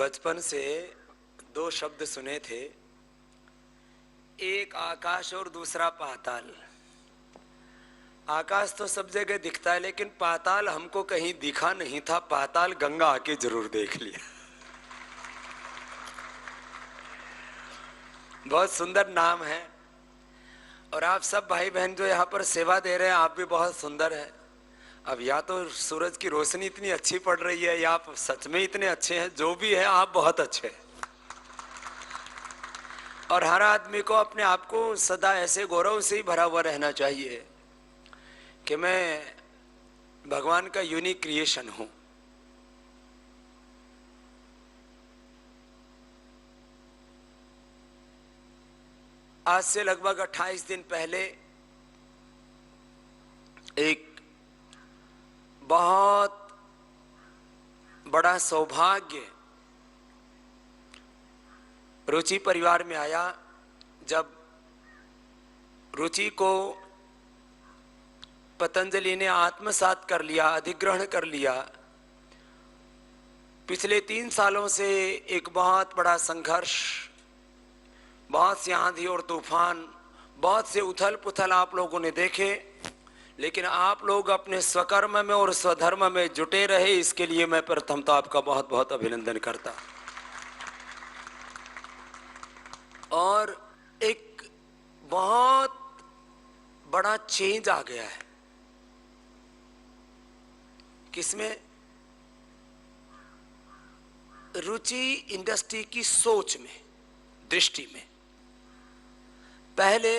बचपन से दो शब्द सुने थे, एक आकाश और दूसरा पाताल। आकाश तो सब जगह दिखता है, लेकिन पाताल हमको कहीं दिखा नहीं था। पाताल गंगा आके जरूर देख लिया। बहुत सुंदर नाम है। और आप सब भाई बहन जो यहाँ पर सेवा दे रहे हैं, आप भी बहुत सुंदर है। अब या तो सूरज की रोशनी इतनी अच्छी पड़ रही है, या आप सच में इतने अच्छे हैं। जो भी है, आप बहुत अच्छे हैं। और हर आदमी को अपने आप को सदा ऐसे गौरव से ही भरा हुआ रहना चाहिए कि मैं भगवान का यूनिक क्रिएशन हूं। आज से लगभग 28 दिन पहले एक बहुत बड़ा सौभाग्य रुचि परिवार में आया। जब रुचि को पतंजलि ने आत्मसात कर लिया, अधिग्रहण कर लिया। पिछले 3 सालों से एक बहुत बड़ा संघर्ष, बहुत सी आंधी और तूफान, बहुत से उथल पुथल आप लोगों ने देखे, लेकिन आप लोग अपने स्वकर्म में और स्वधर्म में जुटे रहे। इसके लिए मैं प्रथम तो आपका बहुत बहुत अभिनंदन करता। और एक बहुत बड़ा चेंज आ गया है। किसमें? रुचि इंडस्ट्री की सोच में, दृष्टि में। पहले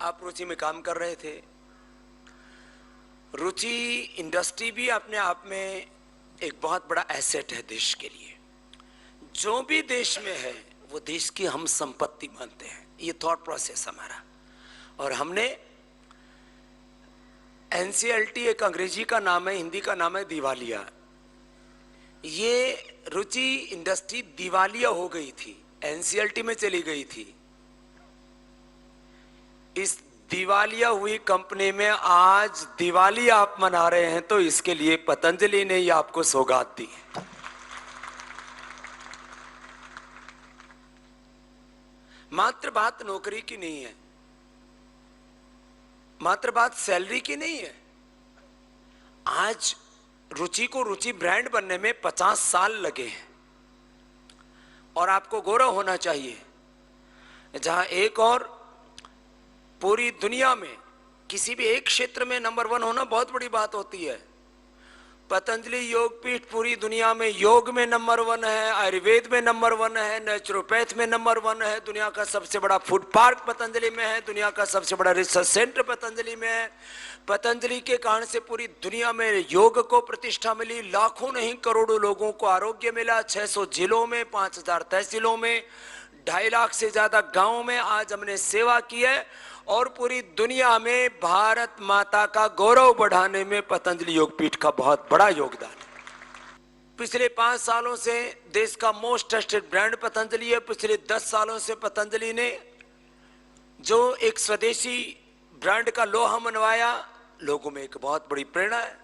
आप रुचि में काम कर रहे थे। रुचि इंडस्ट्री भी अपने आप में एक बहुत बड़ा एसेट है देश के लिए। जो भी देश में है वो देश की हम संपत्ति मानते हैं। ये थॉट प्रोसेस हमारा। और हमने एनसीएलटी, एक अंग्रेजी का नाम है, हिंदी का नाम है दिवालिया। ये रुचि इंडस्ट्री दिवालिया हो गई थी, एनसीएलटी में चली गई थी। इस दिवालिया हुई कंपनी में आज दिवाली आप मना रहे हैं, तो इसके लिए पतंजलि ने ही आपको सौगात दी है। मात्र बात नौकरी की नहीं है, मात्र बात सैलरी की नहीं है। आज रुचि को रुचि ब्रांड बनने में 50 साल लगे हैं। और आपको गौरव होना चाहिए, जहां एक और पूरी दुनिया में किसी भी एक क्षेत्र में नंबर 1 होना बहुत बड़ी बात होती है। पतंजलि योगपीठ पूरी दुनिया में योग में नंबर 1 है, आयुर्वेद में नंबर 1 है, नेचुरोपैथ में नंबर 1 है। दुनिया का सबसे बड़ा फूड पार्क पतंजलि में है, दुनिया का सबसे बड़ा रिसर्च सेंटर पतंजलि में है। पतंजलि के कारण से पूरी दुनिया में योग को प्रतिष्ठा मिली। लाखों नहीं करोड़ों लोगों को आरोग्य मिला। 600 जिलों में, 5000 तहसीलों में, 2.5 लाख से ज्यादा गांवों में आज हमने सेवा की है। और पूरी दुनिया में भारत माता का गौरव बढ़ाने में पतंजलि योगपीठ का बहुत बड़ा योगदान है। पिछले 5 सालों से देश का मोस्ट ट्रस्टेड ब्रांड पतंजलि है। पिछले 10 सालों से पतंजलि ने जो एक स्वदेशी ब्रांड का लोहा मनवाया, लोगों में एक बहुत बड़ी प्रेरणा है।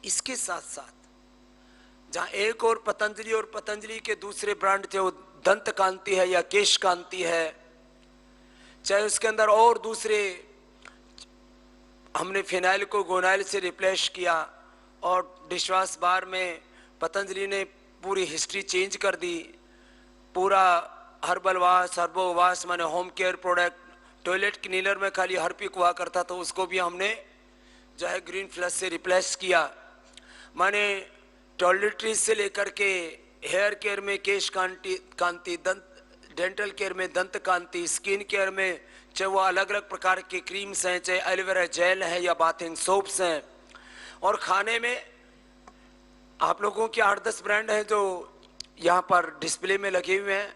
इसके साथ साथ जहां एक और पतंजलि के दूसरे ब्रांड थे, वो दंत कांति है या केश कांति है, चाहे उसके अंदर और दूसरे, हमने फिनाइल को गोनाइल से रिप्लेस किया। और डिशवॉश बार में पतंजलि ने पूरी हिस्ट्री चेंज कर दी। पूरा हर्बल वाश, हर्बो वाश माने home care product, toilet cleaner में खाली हरपिक हुआ करता, तो उसको भी हमने जो है ग्रीन फ्लश से रिप्लेस किया। माने टॉयलेटरीज से लेकर के हेयर केयर में केश कांति, डेंटल केयर में दंत कांति, स्किन केयर में चाहे वो अलग अलग प्रकार के क्रीम्स हैं, चाहे एलोवेरा जेल है या बाथिंग सोप्स हैं। और खाने में आप लोगों के 8-10 ब्रांड हैं जो यहाँ पर डिस्प्ले में लगे हुए हैं।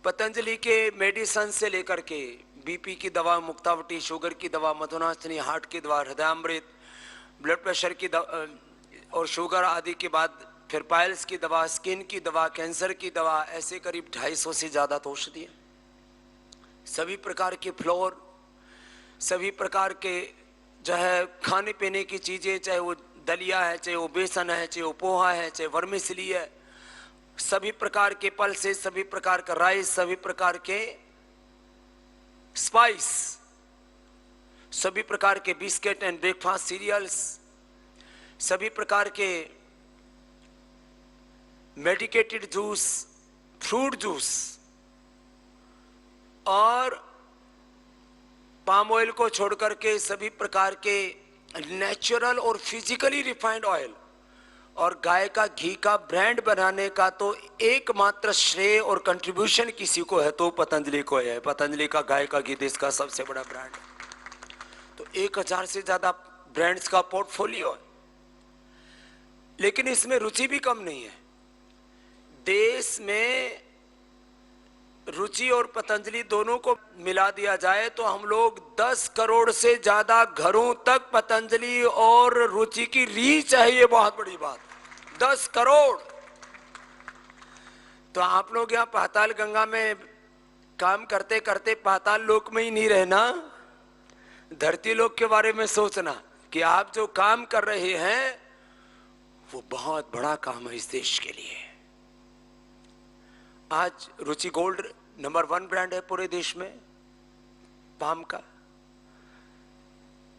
पतंजलि के मेडिसन से लेकर के बीपी की दवा, मुक्तावटी, शुगर की दवा, मधुनाशनी, हार्ट की दवा, हृदयामृत, ब्लड प्रेशर की दवा और शुगर आदि के बाद फिर पाइल्स की दवा, स्किन की दवा, कैंसर की दवा, ऐसे करीब 250 से ज्यादा औषधि। सभी प्रकार के फ्लोर, सभी प्रकार के जो है खाने पीने की चीजें, चाहे वो दलिया है, चाहे वो बेसन है, चाहे वो पोहा है, चाहे वर्मिसली है, सभी प्रकार के पल्सेस, सभी प्रकार का राइस, सभी प्रकार के स्पाइस, सभी प्रकार के बिस्किट एंड ब्रेकफास्ट सीरियल्स, सभी प्रकार के मेडिकेटेड जूस, फ्रूट जूस और पाम ऑयल को छोड़कर के सभी प्रकार के नेचुरल और फिजिकली रिफाइंड ऑयल और गाय का घी का ब्रांड बनाने का तो एकमात्र श्रेय और कंट्रीब्यूशन किसी को है तो पतंजलि को है। पतंजलि का गाय का घी देश का सबसे बड़ा ब्रांड है। तो 1000 से ज्यादा ब्रांड्स का पोर्टफोलियो है, लेकिन इसमें रुचि भी कम नहीं है। देश में रुचि और पतंजलि दोनों को मिला दिया जाए तो हम लोग 10 करोड़ से ज्यादा घरों तक पतंजलि और रुचि की रीच है। ये बहुत बड़ी बात, 10 करोड़। तो आप लोग यहाँ पाताल गंगा में काम करते करते पाताल लोक में ही नहीं रहना, धरती लोक के बारे में सोचना कि आप जो काम कर रहे हैं वो बहुत बड़ा काम है इस देश के लिए। आज रुचि गोल्ड नंबर 1 ब्रांड है पूरे देश में पाम का।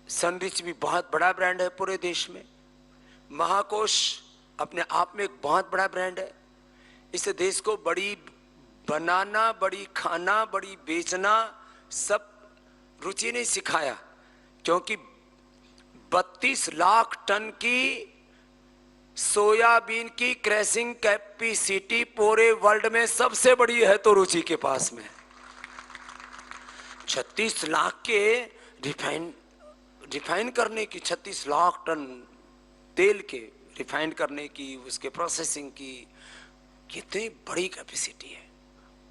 सनरिच भी बहुत बड़ा ब्रांड है पूरे देश में। महाकोश अपने आप में एक बहुत बड़ा ब्रांड है। इसे देश को बड़ी बनाना, बड़ी खाना, बड़ी बेचना सब रुचि ने सिखाया, क्योंकि 32 लाख टन की सोयाबीन की क्रैशिंग कैपेसिटी पूरे वर्ल्ड में सबसे बड़ी है तो रुचि के पास में। 36 लाख के रिफाइन करने की, 36 लाख टन तेल के रिफाइन करने की, उसके प्रोसेसिंग की कितनी बड़ी कैपेसिटी है।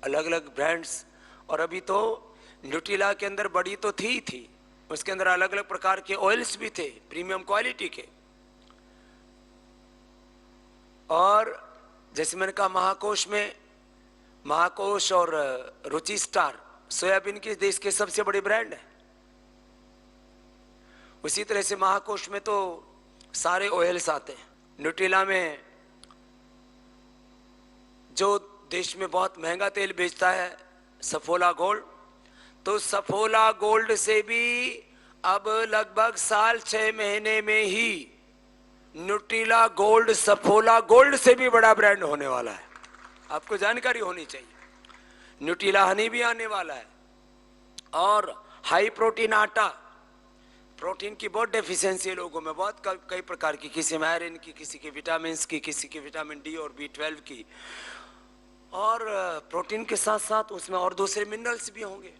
अलग अलग ब्रांड्स, और अभी तो न्यूट्रिला के अंदर बड़ी तो थी, उसके अंदर अलग अलग प्रकार के ऑयल्स भी थे प्रीमियम क्वालिटी के। और जैसे मैंने कहा महाकोश में, महाकोश और रुचि स्टार सोयाबीन के देश के सबसे बड़े ब्रांड है। उसी तरह से महाकोश में तो सारे ऑयल्स आते हैं। न्यूट्रिला में जो देश में बहुत महंगा तेल बेचता है सफोला गोल्ड, तो सफोला गोल्ड से भी अब लगभग साल 6 महीने में ही न्यूट्रिला गोल्ड सफोला गोल्ड से भी बड़ा ब्रांड होने वाला है। आपको जानकारी होनी चाहिए। न्यूट्रिला हनी भी आने वाला है। और हाई प्रोटीन आटा, प्रोटीन की बहुत डेफिशिएंसी है लोगों में, बहुत कई प्रकार की, किसी में आयरन की, किसी के विटामिन की, किसी के विटामिन डी और B12 की, और प्रोटीन के साथ साथ उसमें और दूसरे मिनरल्स भी होंगे।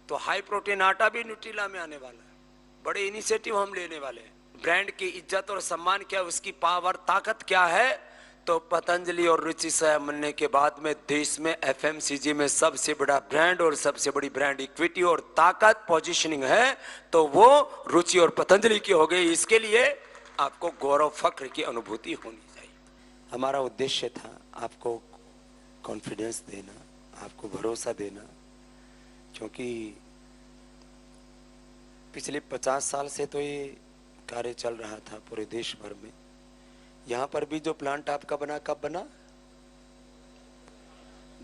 तो हाई प्रोटीन आटा भी न्यूट्रिला में आने वाला है। बड़े इनिशिएटिव हम लेने वाले हैं। ब्रांड की इज्जत और सम्मान क्या, उसकी पावर, ताकत क्या है, तो पतंजलि और रुचि से मिलने के बाद में देश में FMCG में सबसे बड़ा ब्रांड और सबसे बड़ी ब्रांड इक्विटी और ताकत पोजीशनिंग है तो वो रुचि और पतंजलि की हो गई। इसके लिए आपको गौरव फक्र की अनुभूति होनी चाहिए। हमारा उद्देश्य था आपको कॉन्फिडेंस देना, आपको भरोसा देना, क्योंकि पिछले 50 साल से तो ये कार्य चल रहा था पूरे देश भर में। यहाँ पर भी जो प्लांट आपका बना, कब बना?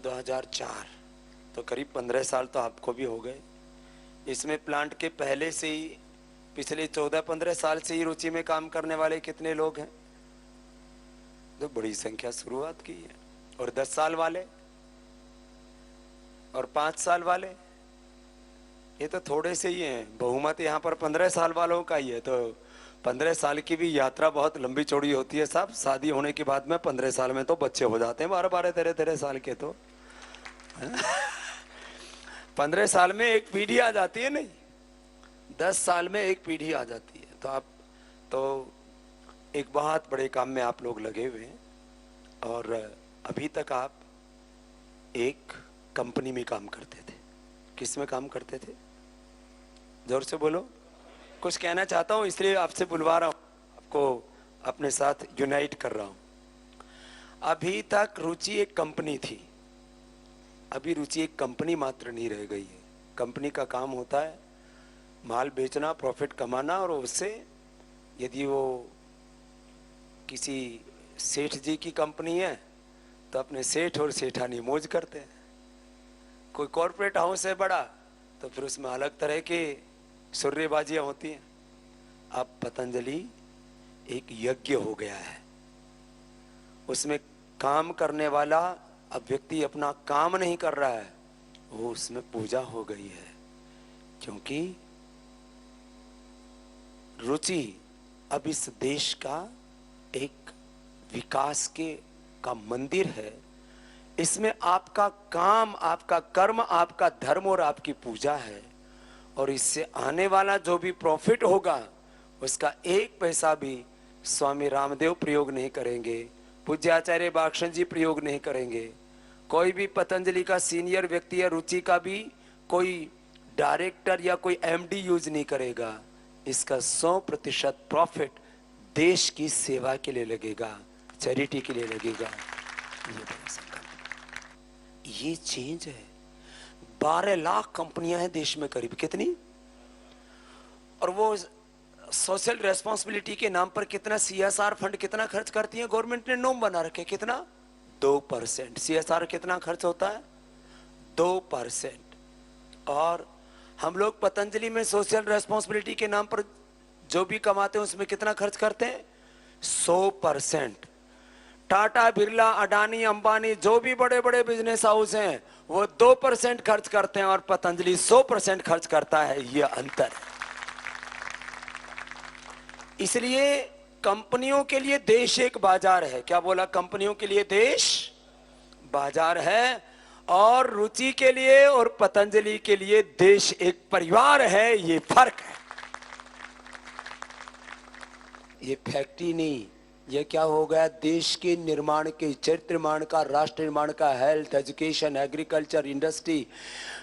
2004, तो करीब 15 साल तो आपको भी हो गए। इसमें प्लांट के पहले से ही, पिछले 14-15 साल से ही रुचि में काम करने वाले कितने लोग हैं? तो बड़ी संख्या शुरुआत की है। और 10 साल वाले और 5 साल वाले, ये तो थोड़े से ही हैं। बहुमत यहाँ पर 15 साल वालों का ही है। तो 15 साल की भी यात्रा बहुत लंबी चौड़ी होती है साहब। शादी होने के बाद में 15 साल में तो बच्चे हो जाते हैं 12-12, 13-13 साल के। तो 15 साल में एक पीढ़ी आ जाती है, नहीं 10 साल में एक पीढ़ी आ जाती है। तो आप तो एक बहुत बड़े काम में आप लोग लगे हुए हैं। और अभी तक आप एक कंपनी में काम करते थे। किस में काम करते थे? जोर से बोलो। कुछ कहना चाहता हूं इसलिए आपसे बुलवा रहा हूं, आपको अपने साथ यूनाइट कर रहा हूं। अभी तक रुचि एक कंपनी थी, अभी रुचि एक कंपनी मात्र नहीं रह गई है। कंपनी का काम होता है माल बेचना, प्रॉफिट कमाना, और उससे यदि वो किसी सेठ जी की कंपनी है तो अपने सेठ और सेठानी मौज करते हैं। कोई कॉरपोरेट हाउस है बड़ा तो फिर उसमें अलग तरह के सुर्रेबाजियां होती हैं। अब पतंजलि एक यज्ञ हो गया है, उसमें काम करने वाला अब व्यक्ति अपना काम नहीं कर रहा है, वो उसमें पूजा हो गई है। क्योंकि रुचि अब इस देश का एक विकास का मंदिर है। इसमें आपका काम, आपका कर्म, आपका धर्म और आपकी पूजा है। और इससे आने वाला जो भी प्रॉफिट होगा उसका एक पैसा भी स्वामी रामदेव प्रयोग नहीं करेंगे, पूज्य आचार्य बाक्षण जी प्रयोग नहीं करेंगे, कोई भी पतंजलि का सीनियर व्यक्ति या रुचि का भी कोई डायरेक्टर या कोई एमडी यूज नहीं करेगा। इसका 100% प्रॉफिट देश की सेवा के लिए लगेगा, चैरिटी के लिए लगेगा। ये चेंज है। 12 लाख कंपनियां हैं देश में, करीब कितनी, और वो सोशल रेस्पॉन्सिबिलिटी के नाम पर कितना सीएसआर फंड कितना खर्च करती है। गवर्नमेंट ने नॉर्म बना रखे, कितना 2%। सीएसआर कितना खर्च होता है 2%। और हम लोग पतंजलि में सोशल रेस्पॉन्सिबिलिटी के नाम पर जो भी कमाते हैं उसमें कितना खर्च करते हैं 100%। टाटा, बिरला, अडानी, अंबानी जो भी बड़े बड़े बिजनेस हाउस हैं वो 2% खर्च करते हैं और पतंजलि 100% खर्च करता है। यह अंतर है। इसलिए कंपनियों के लिए देश एक बाजार है। क्या बोला? कंपनियों के लिए देश बाजार है, और रुचि के लिए और पतंजलि के लिए देश एक परिवार है। ये फर्क है। ये फैक्ट्री नहीं, ये क्या हो गया, देश के निर्माण के, चरित्र निर्माण का, राष्ट्र निर्माण का, हेल्थ, एजुकेशन, एग्रीकल्चर, इंडस्ट्री,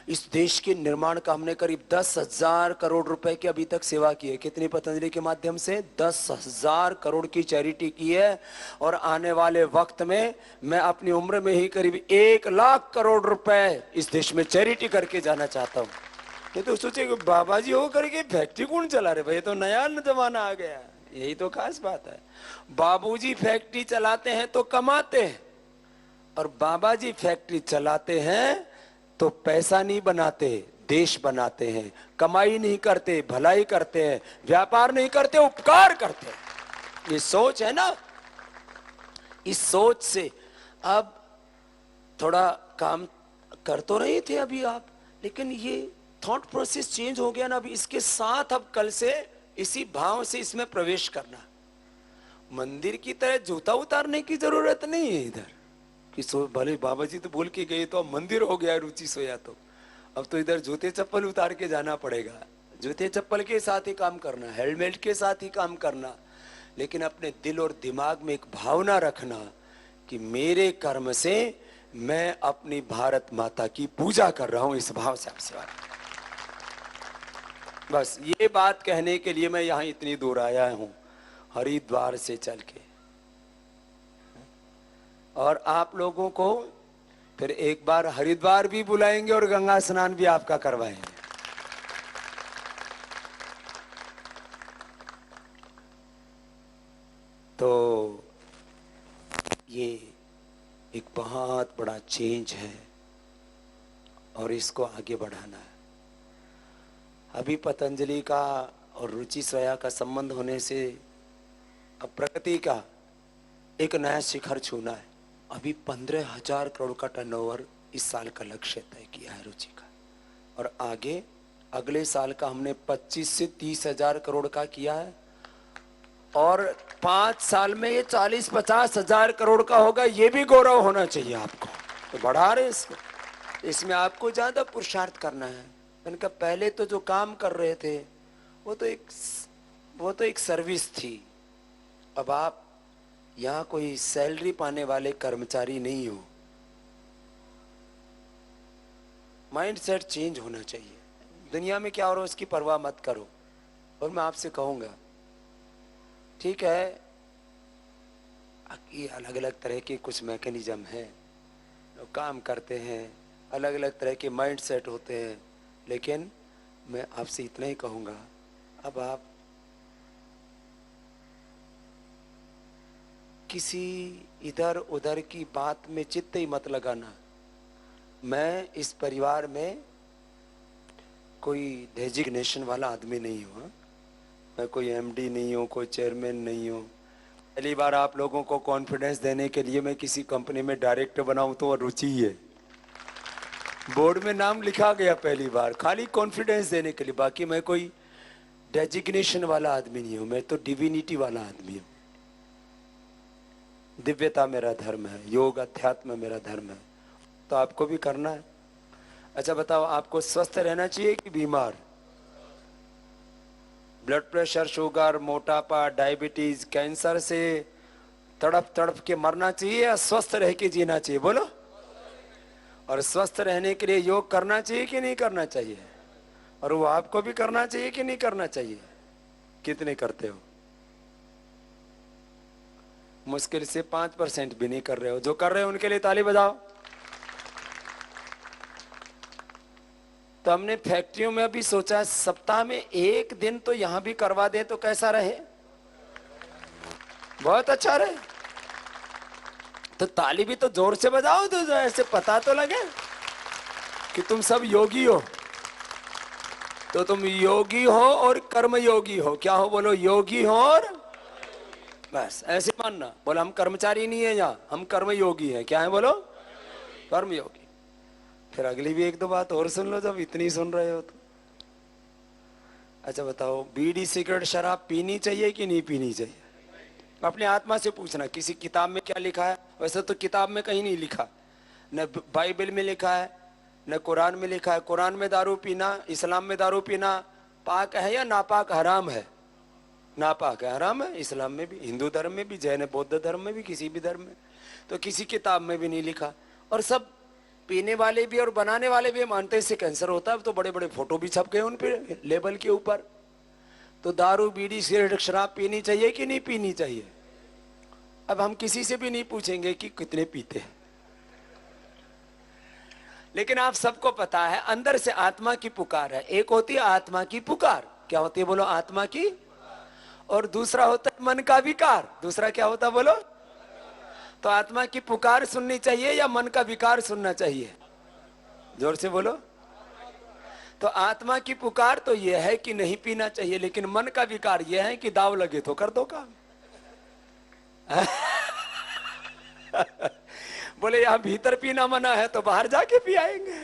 इस देश के निर्माण का हमने करीब 10,000 करोड़ रुपए की अभी तक सेवा की है। कितनी? पतंजलि के माध्यम से 10,000 करोड़ की चैरिटी की है। और आने वाले वक्त में मैं अपनी उम्र में ही करीब 1 लाख करोड़ रुपए इस देश में चैरिटी करके जाना चाहता हूँ। ये तो सोचे कि बाबा जी हो करके फैक्ट्री कौन चला रहे भाई, तो नया जमाना आ गया। यही तो खास बात है। बाबूजी फैक्ट्री चलाते हैं तो कमाते हैं, और बाबा जी फैक्ट्री चलाते हैं तो पैसा नहीं बनाते, देश बनाते हैं। कमाई नहीं करते, भलाई करते हैं। व्यापार नहीं करते, उपकार करते हैं। ये सोच है ना। इस सोच से अब थोड़ा काम कर तो रहे थे अभी आप, लेकिन ये थॉट प्रोसेस चेंज हो गया ना। अभी इसके साथ अब कल से इसी भाव से इसमें प्रवेश करना। मंदिर की तरह जूता उतारने की जरूरत नहीं है इधर कि भले बाबा जी तो बोल के गए तो अब मंदिर हो गया रुचि सोया, तो अब तो इधर जूते चप्पल उतार के जाना पड़ेगा। जूते चप्पल के साथ ही काम करना, हेलमेट के साथ ही काम करना, लेकिन अपने दिल और दिमाग में एक भावना रखना कि मेरे कर्म से मैं अपनी भारत माता की पूजा कर रहा हूं। इस भाव से आप सेवा। बस ये बात कहने के लिए मैं यहां इतनी दूर आया हूं, हरिद्वार से चल के। और आप लोगों को फिर एक बार हरिद्वार भी बुलाएंगे और गंगा स्नान भी आपका करवाएंगे। तो ये एक बहुत बड़ा चेंज है और इसको आगे बढ़ाना है। अभी पतंजलि का और रुचि सोया का संबंध होने से अब प्रगति का एक नया शिखर छूना है। अभी 15,000 करोड़ का टर्नओवर इस साल का लक्ष्य तय किया है रुचि का, और आगे अगले साल का हमने 25 से 30,000 करोड़ का किया है, और 5 साल में ये 40-50 हजार करोड़ का होगा। ये भी गौरव होना चाहिए आपको। तो बढ़ा रहे इसको, इसमें आपको ज्यादा पुरुषार्थ करना है। इनका पहले तो जो काम कर रहे थे वो तो एक सर्विस थी। अब आप यहाँ कोई सैलरी पाने वाले कर्मचारी नहीं हो। माइंडसेट चेंज होना चाहिए। दुनिया में क्या हो रहा है उसकी परवाह मत करो। और मैं आपसे कहूँगा, ठीक है, ये अलग अलग तरह के कुछ मैकेनिज्म हैं, लोग काम करते हैं, अलग अलग तरह के माइंडसेट होते हैं, लेकिन मैं आपसे इतना ही कहूँगा, अब आप किसी इधर उधर की बात में चित्त ही मत लगाना। मैं इस परिवार में कोई डेजिग्नेशन वाला आदमी नहीं हूँ। हाँ? मैं कोई एमडी नहीं हूँ, कोई चेयरमैन नहीं हूँ। पहली बार आप लोगों को कॉन्फिडेंस देने के लिए मैं किसी कंपनी में डायरेक्टर बनाऊं तो रुचि है। बोर्ड में नाम लिखा गया पहली बार, खाली कॉन्फिडेंस देने के लिए। बाकी मैं कोई डेजिग्नेशन वाला आदमी नहीं हूं, मैं तो डिविनिटी वाला आदमी हूं। दिव्यता मेरा धर्म है, योग अध्यात्म मेरा धर्म है, तो आपको भी करना है। अच्छा बताओ, आपको स्वस्थ रहना चाहिए कि बीमार? ब्लड प्रेशर, शुगर, मोटापा, डायबिटीज, कैंसर से तड़प तड़प के मरना चाहिए या स्वस्थ रह के जीना चाहिए? बोलो। और स्वस्थ रहने के लिए योग करना चाहिए कि नहीं करना चाहिए? और वो आपको भी करना चाहिए कि नहीं करना चाहिए? कितने करते हो? मुश्किल से 5% भी नहीं कर रहे हो। जो कर रहे हो उनके लिए ताली बजाओ। तो हमने फैक्ट्रियों में अभी सोचा सप्ताह में एक दिन तो यहां भी करवा दें तो कैसा रहे? बहुत अच्छा रहे। तो ताली भी तो जोर से बजाओ, तो ऐसे पता तो लगे कि तुम सब योगी हो। तो तुम योगी हो और कर्म योगी हो। क्या हो? बोलो, योगी हो और बस ऐसे मानना। बोलो हम कर्मचारी नहीं है यहाँ, हम कर्म योगी हैं। क्या है? बोलो, कर्म योगी। फिर अगली भी एक दो बात और सुन लो जब इतनी सुन रहे हो तो। अच्छा बताओ, बीड़ी सिगरेट शराब पीनी चाहिए कि नहीं पीनी चाहिए? अपने आत्मा से पूछना। किसी किताब में क्या लिखा है? वैसे तो किताब में कहीं नहीं लिखा, न बाइबल में लिखा है न कुरान में लिखा है। कुरान में दारू पीना, इस्लाम में दारू पीना पाक है या नापाक, हराम है? नापाक है, हराम है। इस्लाम में भी, हिंदू धर्म में भी, जैन बौद्ध धर्म में भी, किसी भी धर्म में। तो किसी किताब में भी नहीं लिखा। और सब पीने वाले भी और बनाने वाले भी मानते हैं इससे कैंसर होता है। तो बड़े बड़े फोटो भी छप गए उन पे लेबल के ऊपर। तो दारू बीड़ी सिगरेट शराब पीनी चाहिए कि नहीं पीनी चाहिए? अब हम किसी से भी नहीं पूछेंगे कि कितने पीते हैं, लेकिन आप सबको पता है अंदर से आत्मा की पुकार है। एक होती है आत्मा की पुकार। क्या होती है? बोलो, आत्मा की। और दूसरा होता है मन का विकार। दूसरा क्या होता है? बोलो। तो आत्मा की पुकार सुननी चाहिए या मन का विकार सुनना चाहिए? जोर से बोलो। तो आत्मा की पुकार तो यह है कि नहीं पीना चाहिए, लेकिन मन का विकार यह है कि दाव लगे तो कर दो काम। बोले यहां भीतर पीना मना है तो बाहर जाके पी आएंगे,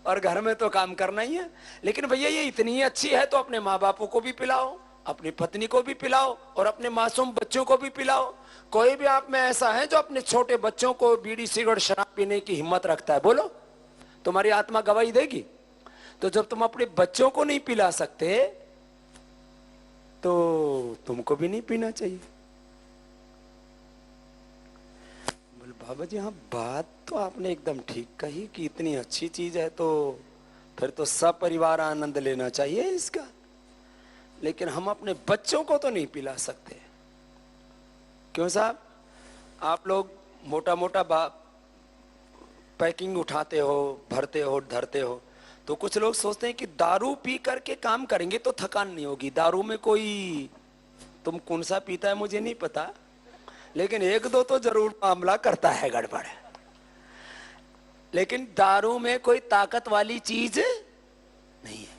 और घर में तो काम करना ही है। लेकिन भैया ये इतनी अच्छी है तो अपने माँ बापों को भी पिलाओ, अपनी पत्नी को भी पिलाओ, और अपने मासूम बच्चों को भी पिलाओ। कोई भी आप में ऐसा है जो अपने छोटे बच्चों को बीड़ी सिगरेट शराब पीने की हिम्मत रखता है? बोलो। तुम्हारी आत्मा गवाही देगी। तो जब तुम अपने बच्चों को नहीं पिला सकते तो तुमको भी नहीं पीना चाहिए। बोले बाबा जी, हाँ बात तो आपने एकदम ठीक कही कि इतनी अच्छी चीज है तो फिर तो सब परिवार आनंद लेना चाहिए इसका, लेकिन हम अपने बच्चों को तो नहीं पिला सकते। क्यों साहब? आप लोग मोटा मोटा पैकिंग उठाते हो, भरते हो, धरते हो, तो कुछ लोग सोचते हैं कि दारू पी करके काम करेंगे तो थकान नहीं होगी। दारू में कोई, तुम कौन सा पीता है मुझे नहीं पता, लेकिन एक दो तो जरूर मामला करता है गड़बड़। लेकिन दारू में कोई ताकत वाली चीज नहीं है।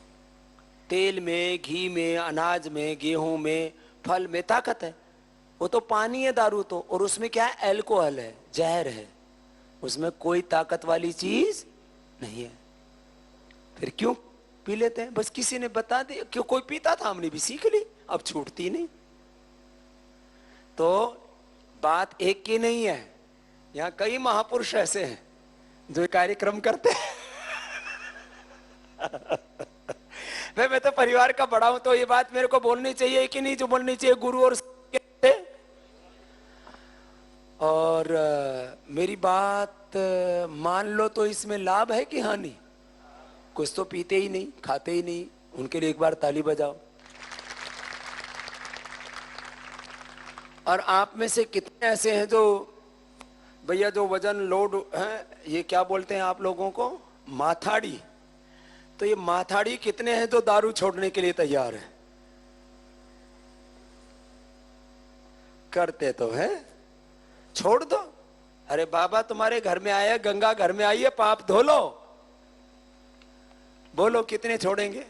तेल में, घी में, अनाज में, गेहूं में, फल में ताकत है। वो तो पानी है दारू तो, और उसमें क्या है? अल्कोहल है, जहर है। उसमें कोई ताकत वाली चीज नहीं है। फिर क्यों पी लेते हैं? बस किसी ने बता दिया, क्यों कोई पीता था, हमने भी सीख ली, अब छूटती नहीं। तो बात एक की नहीं है। यहां कई महापुरुष ऐसे हैं जो कार्यक्रम करते हैं। मैं तो परिवार का बड़ा हूं तो ये बात मेरे को बोलनी चाहिए कि नहीं? जो बोलनी चाहिए गुरु और मेरी बात मान लो तो इसमें लाभ है कि हानि? कुछ तो पीते ही नहीं, खाते ही नहीं, उनके लिए एक बार ताली बजाओ। और आप में से कितने ऐसे हैं जो भैया जो वजन लोड है, ये क्या बोलते हैं आप लोगों को? माथाड़ी। तो ये माथाड़ी कितने हैं जो दारू छोड़ने के लिए तैयार है? करते तो है छोड़ दो। अरे बाबा तुम्हारे घर में आया, गंगा घर में आई है, पाप धो लो। बोलो कितने छोड़ेंगे?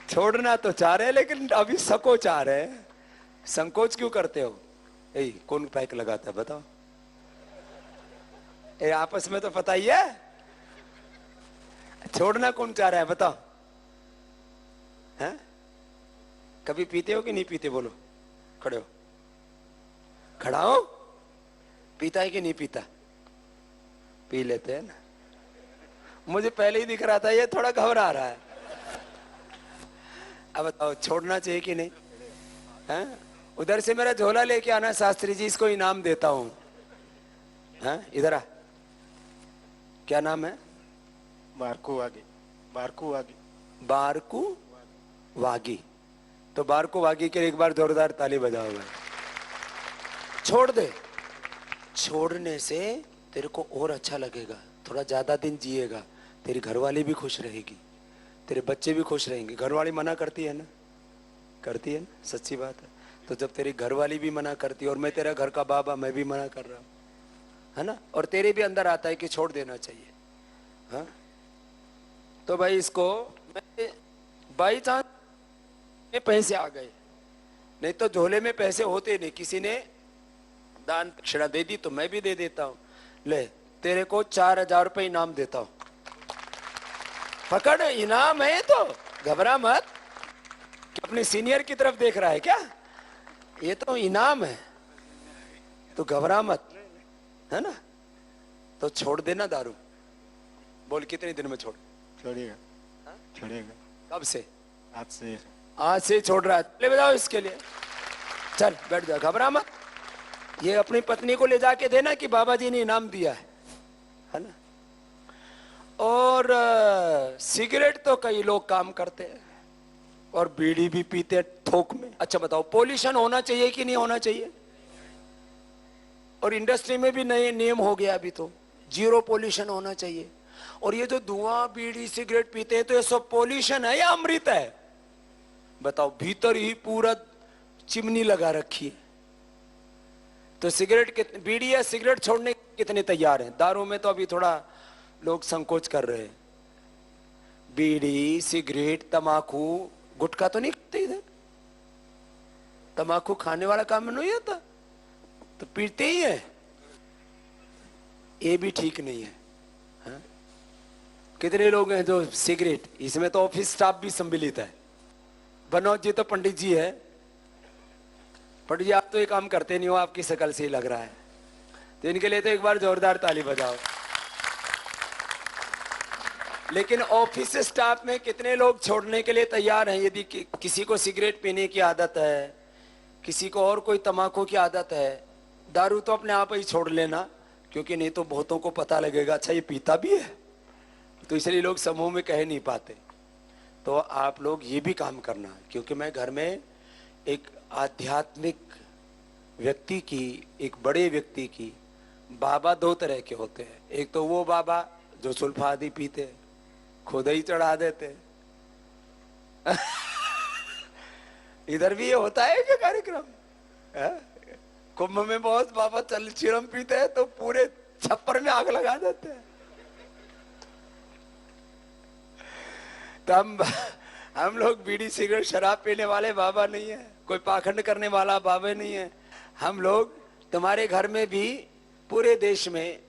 छोड़ना तो चाह रहे लेकिन अभी संकोच आ रहे हैं। संकोच क्यों करते हो? कौन पैक लगाता है बताओ? आपस में तो पता ही है। छोड़ना कौन चाह रहा है बताओ? हैं? कभी पीते हो कि नहीं पीते? बोलो, खड़े हो, खड़ा हो। पीता है कि नहीं पीता? पी लेते हैं ना। मुझे पहले ही दिख रहा था ये थोड़ा घबरा रहा है। अब बताओ छोड़ना चाहिए कि नहीं? हैं? उधर से मेरा झोला लेके आना शास्त्री जी, इसको इनाम देता हूं। हैं? इधर आ। क्या नाम है? बारकू वागी। बारकू वागी। बारकू वागी। तो बारकू वागी के लिए एक बार जोरदार ताली बजाओ भाई। छोड़ दे। छोड़ने से तेरे को और अच्छा लगेगा, थोड़ा ज्यादा दिन जिएगा, तेरी घरवाली भी खुश रहेगी, तेरे बच्चे भी खुश रहेंगे। घरवाली मना करती है ना? करती है ना? सच्ची बात है। तो जब तेरी घरवाली भी मना करती है और मैं तेरा घर का बाबा, मैं भी मना कर रहा हूं, है ना, और तेरे भी अंदर आता है कि छोड़ देना चाहिए, हाँ, तो भाई इसको बाई चांस में पैसे आ गए, नहीं तो झोले में पैसे होते नहीं। किसी ने दान दक्षिणा दे दी तो मैं भी दे देता हूं। ले तेरे को 4,000 रुपए इनाम देता हूं। पकड़, इनाम है तो घबरा मत। अपने सीनियर की तरफ देख रहा है क्या? ये तो इनाम है, तो घबरा मत, है ना? तो छोड़ देना दारू। बोल कितने दिन में छोड़? छोड़ेगा। छोड़ेगा। कब से? आज से। आज से छोड़ रहा है? ले बजाओ इसके लिए। चल बैठ जा, घबरा मत। ये अपनी पत्नी को ले जाके देना कि बाबा जी ने इनाम दिया है ना? और सिगरेट तो कई लोग काम करते हैं और बीड़ी भी पीते हैं थोक में। अच्छा बताओ, पोल्यूशन होना चाहिए कि नहीं होना चाहिए? और इंडस्ट्री में भी नए नियम हो गया अभी तो, जीरो पोल्यूशन होना चाहिए। और ये जो धुआं बीड़ी सिगरेट पीते हैं तो ये सब पोल्यूशन है या अमृत है? बताओ, भीतर ही पूरा चिमनी लगा रखी है। तो सिगरेट बीड़ी या सिगरेट छोड़ने कितने तैयार हैं? दारू में तो अभी थोड़ा लोग संकोच कर रहे हैं। बीड़ी सिगरेट तंबाकू गुटखा तो नहीं खाते इधर? तंबाकू खाने वाला काम में नहीं आता, तो पीते ही है। ये भी ठीक नहीं है, हाँ? कितने लोग हैं जो सिगरेट, इसमें तो ऑफिस स्टाफ भी सम्मिलित है। बनोज जी तो पंडित जी है। पंडित जी आप तो ये काम करते नहीं हो, आपकी शकल से ही लग रहा है, तो इनके लिए तो एक बार जोरदार ताली बजाओ। लेकिन ऑफिस स्टाफ में कितने लोग छोड़ने के लिए तैयार हैं? यदि किसी को सिगरेट पीने की आदत है, किसी को और कोई तंबाकू की आदत है, दारू तो अपने आप ही छोड़ लेना, क्योंकि नहीं तो बहुतों को पता लगेगा अच्छा ये पीता भी है, तो इसलिए लोग समूह में कह नहीं पाते। तो आप लोग ये भी काम करना, क्योंकि मैं घर में एक आध्यात्मिक व्यक्ति की, एक बड़े व्यक्ति की, बाबा दो तरह के होते हैं। एक तो वो बाबा जो सुल्फा आदि पीते, खुद ही चढ़ा देते। इधर भी ये होता है क्या कार्यक्रम? कुंभ में बहुत बाबा चल चिरम पीते हैं तो पूरे छप्पर में आग लगा देते हैं। तो हम लोग बीड़ी सिगरेट शराब पीने वाले बाबा नहीं है, कोई पाखंड करने वाला बाबा नहीं है। हम लोग तुम्हारे घर में भी, पूरे देश में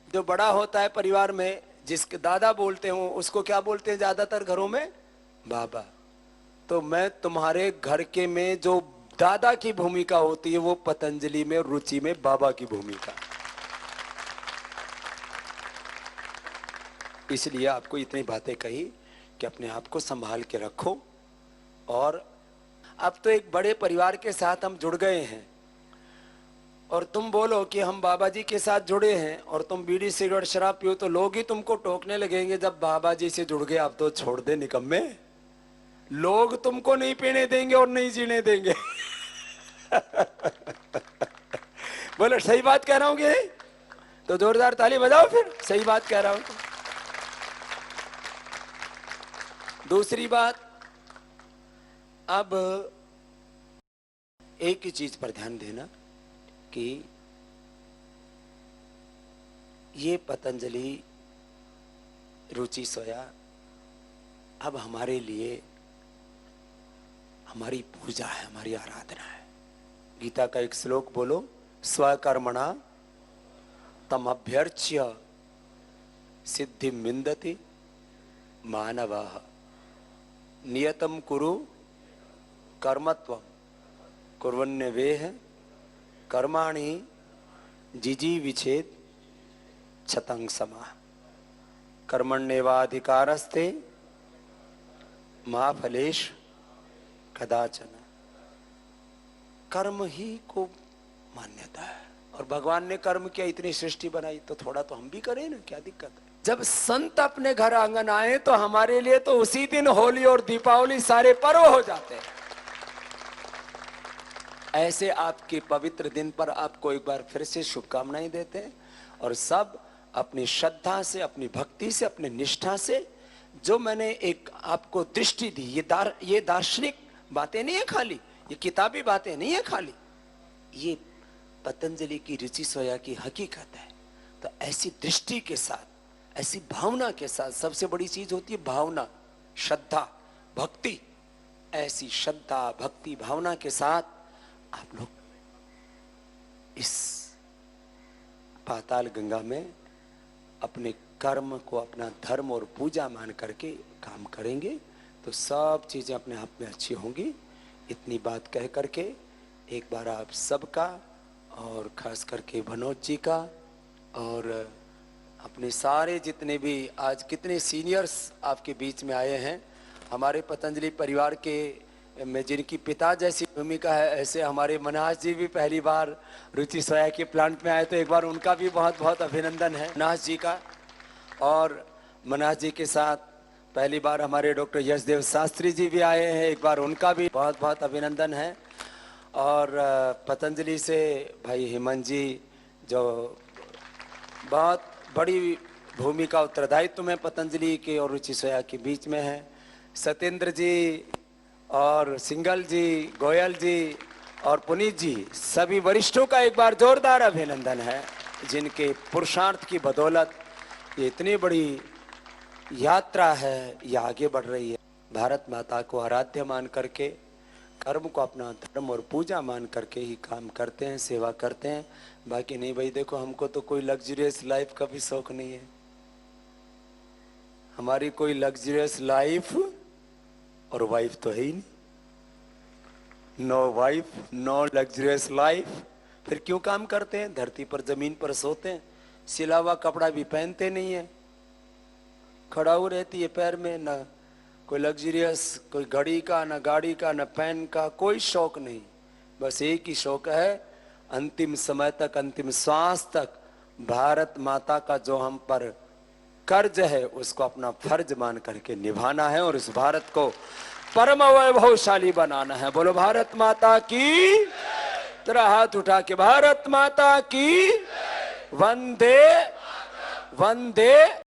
जो बड़ा होता है परिवार में, जिसके दादा बोलते हो उसको क्या बोलते हैं ज्यादातर घरों में? बाबा। तो मैं तुम्हारे घर के में जो दादा की भूमिका होती है वो पतंजलि में, रुचि में बाबा की भूमिका। इसलिए आपको इतनी बातें कही कि अपने आप को संभाल के रखो। और अब तो एक बड़े परिवार के साथ हम जुड़ गए हैं, और तुम बोलो कि हम बाबा जी के साथ जुड़े हैं और तुम बीड़ी सिगरेट शराब पियो, तो लोग ही तुमको टोकने लगेंगे जब बाबा जी से जुड़ गए अब तो छोड़ दे निकम्मे। लोग तुमको नहीं पीने देंगे और नहीं जीने देंगे। बोलो सही बात कह रहा हूं कि नहीं? तो जोरदार ताली बजाओ फिर, सही बात कह रहा हूं तो। दूसरी बात, अब एक ही चीज पर ध्यान देना, कि ये पतंजलि रुचि सोया अब हमारे लिए हमारी पूजा है, हमारी आराधना है। गीता का एक श्लोक बोलो, स्वकर्मणा तम अभ्यर्च्य सिद्धि मिंदति मानवः नियतम कुरु कर्मत्वम कुर्वन्नवेह कर्माणि जिजीविचेत् छतं समाः कर्मण्येवाधिकारस्ते मा फलेषु कदाचन। कर्म ही को मान्यता है, और भगवान ने कर्म किया, इतनी सृष्टि बनाई, तो थोड़ा तो हम भी करें ना, क्या दिक्कत है। जब संत अपने घर आंगन आए तो हमारे लिए तो उसी दिन होली और दीपावली सारे पर्व हो जाते हैं। ऐसे आपके पवित्र दिन पर आपको एक बार फिर से शुभकामनाएं देते हैं, और सब अपनी श्रद्धा से, अपनी भक्ति से, अपनी निष्ठा से, जो मैंने एक आपको दृष्टि दी, ये दार्शनिक बातें नहीं है खाली, ये किताबी बातें नहीं है खाली, ये पतंजलि की रुचि सोया की हकीकत है। तो ऐसी दृष्टि के साथ, ऐसी भावना के साथ, सबसे बड़ी चीज होती है भावना, श्रद्धा, भक्ति। ऐसी श्रद्धा, भक्ति, भावना के साथ आप लोग इस पाताल गंगा में अपने कर्म को अपना धर्म और पूजा मान करके काम करेंगे तो सब चीजें अपने आप में अच्छी होंगी। इतनी बात कह करके एक बार आप सबका, और खास करके मनोज जी का, और अपने सारे जितने भी आज कितने सीनियर्स आपके बीच में आए हैं, हमारे पतंजलि परिवार के में जिनकी पिता जैसी भूमिका है, ऐसे हमारे मनाज जी भी पहली बार रुचि सोया के प्लांट में आए, तो एक बार उनका भी बहुत बहुत अभिनंदन है मनाज जी का। और मनाज जी के साथ पहली बार हमारे डॉक्टर यशदेव शास्त्री जी भी आए हैं, एक बार उनका भी बहुत बहुत अभिनंदन है। और पतंजलि से भाई हेमंत जी, जो बहुत बड़ी भूमिका उत्तरदायित्व में पतंजलि के और रुचि सोया के बीच में है, सत्येंद्र जी और सिंगल जी, गोयल जी और पुनीत जी, सभी वरिष्ठों का एक बार जोरदार अभिनंदन है, जिनके पुरुषार्थ की बदौलत ये इतनी बड़ी यात्रा है, ये आगे बढ़ रही है। भारत माता को आराध्य मान करके, कर्म को अपना धर्म और पूजा मान करके ही काम करते हैं, सेवा करते हैं। बाकी नहीं भाई, देखो हमको तो कोई लग्जरियस लाइफ का भी शौक नहीं है, हमारी कोई लग्जरियस लाइफ और वाइफ तो है ही नहीं, no wife no luxurious life. फिर क्यों काम करते हैं? धरती पर जमीन पर सोते हैं, सिला हुआ कपड़ा भी पहनते नहीं है, खड़ा हो रहती है पैर में, ना कोई लग्जरियस, कोई घड़ी का, ना गाड़ी का, ना पेन का, कोई शौक नहीं। बस एक ही शौक है, अंतिम समय तक, अंतिम श्वास तक भारत माता का जो हम पर कर्ज है उसको अपना फर्ज मान करके निभाना है, और इस भारत को परम वैभवशाली बनाना है। बोलो भारत माता की, तेरा हाथ उठा के भारत माता की, वंदे वंदे।